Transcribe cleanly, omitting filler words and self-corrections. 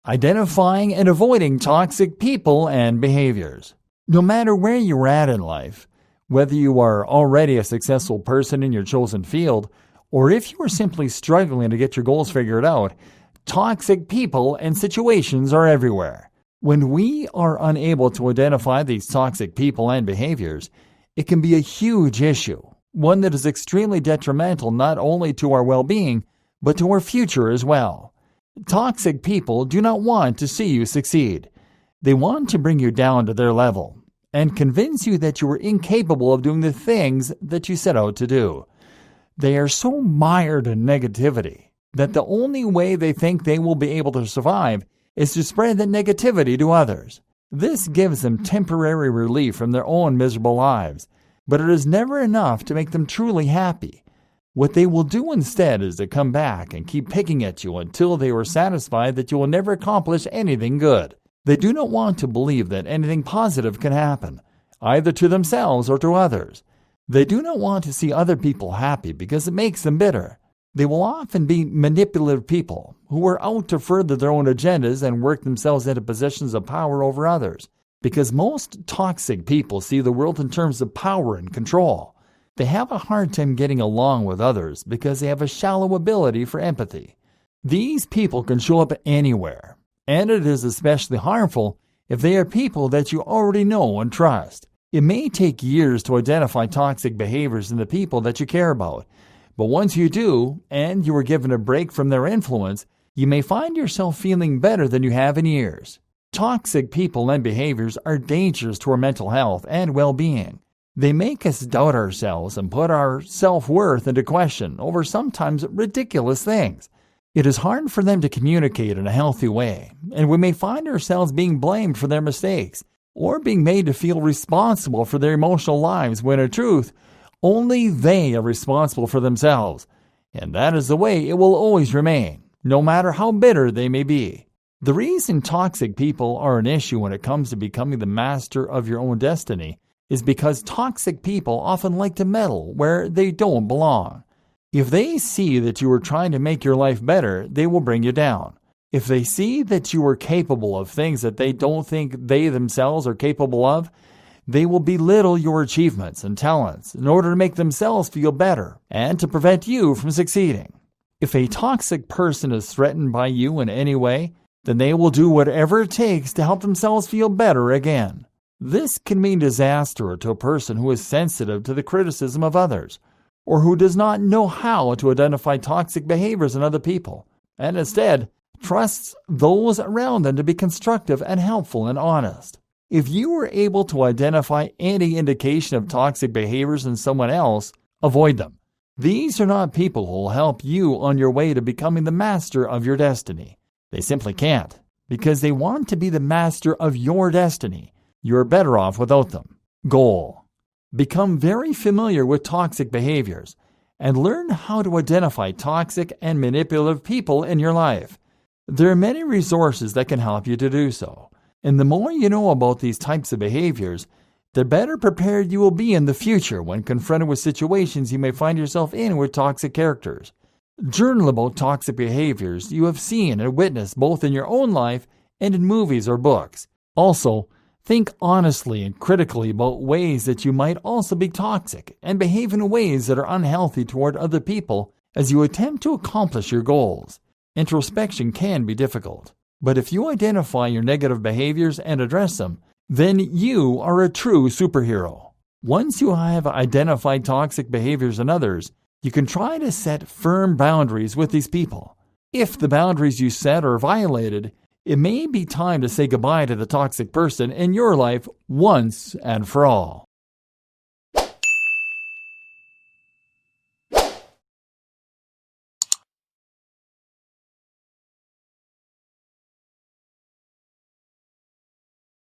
Identifying and avoiding toxic people and behaviors. No matter where you're at in life, whether you are already a successful person in your chosen field, or if you are simply struggling to get your goals figured out, toxic people and situations are everywhere. When we are unable to identify these toxic people and behaviors, it can be a huge issue, one that is extremely detrimental not only to our well-being, but to our future as well. Toxic people do not want to see you succeed. They want to bring you down to their level and convince you that you are incapable of doing the things that you set out to do. They are so mired in negativity that the only way they think they will be able to survive is to spread that negativity to others. This gives them temporary relief from their own miserable lives, but it is never enough to make them truly happy. What they will do instead is to come back and keep picking at you until they are satisfied that you will never accomplish anything good. They do not want to believe that anything positive can happen, either to themselves or to others. They do not want to see other people happy because it makes them bitter. They will often be manipulative people who are out to further their own agendas and work themselves into positions of power over others, because most toxic people see the world in terms of power and control. They have a hard time getting along with others because they have a shallow ability for empathy. These people can show up anywhere, and it is especially harmful if they are people that you already know and trust. It may take years to identify toxic behaviors in the people that you care about, but once you do, and you are given a break from their influence, you may find yourself feeling better than you have in years. Toxic people and behaviors are dangerous to our mental health and well-being. They make us doubt ourselves and put our self-worth into question over sometimes ridiculous things. It is hard for them to communicate in a healthy way, and we may find ourselves being blamed for their mistakes or being made to feel responsible for their emotional lives when in truth, only they are responsible for themselves. And that is the way it will always remain, no matter how bitter they may be. The reason toxic people are an issue when it comes to becoming the master of your own destiny is because toxic people often like to meddle where they don't belong. If they see that you are trying to make your life better, they will bring you down. If they see that you are capable of things that they don't think they themselves are capable of, they will belittle your achievements and talents in order to make themselves feel better and to prevent you from succeeding. If a toxic person is threatened by you in any way, then they will do whatever it takes to help themselves feel better again. This can mean disaster to a person who is sensitive to the criticism of others, or who does not know how to identify toxic behaviors in other people, and instead trusts those around them to be constructive and helpful and honest. If you are able to identify any indication of toxic behaviors in someone else, avoid them. These are not people who will help you on your way to becoming the master of your destiny. They simply can't, because they want to be the master of your destiny. You're better off without them. Goal: become very familiar with toxic behaviors and learn how to identify toxic and manipulative people in your life. There are many resources that can help you to do so, and the more you know about these types of behaviors, the better prepared you will be in the future when confronted with situations you may find yourself in with toxic characters. Journal about toxic behaviors you have seen and witnessed both in your own life and in movies or books. Also, think honestly and critically about ways that you might also be toxic and behave in ways that are unhealthy toward other people as you attempt to accomplish your goals. Introspection can be difficult, but if you identify your negative behaviors and address them, then you are a true superhero. Once you have identified toxic behaviors in others, you can try to set firm boundaries with these people. If the boundaries you set are violated, it may be time to say goodbye to the toxic person in your life once and for all.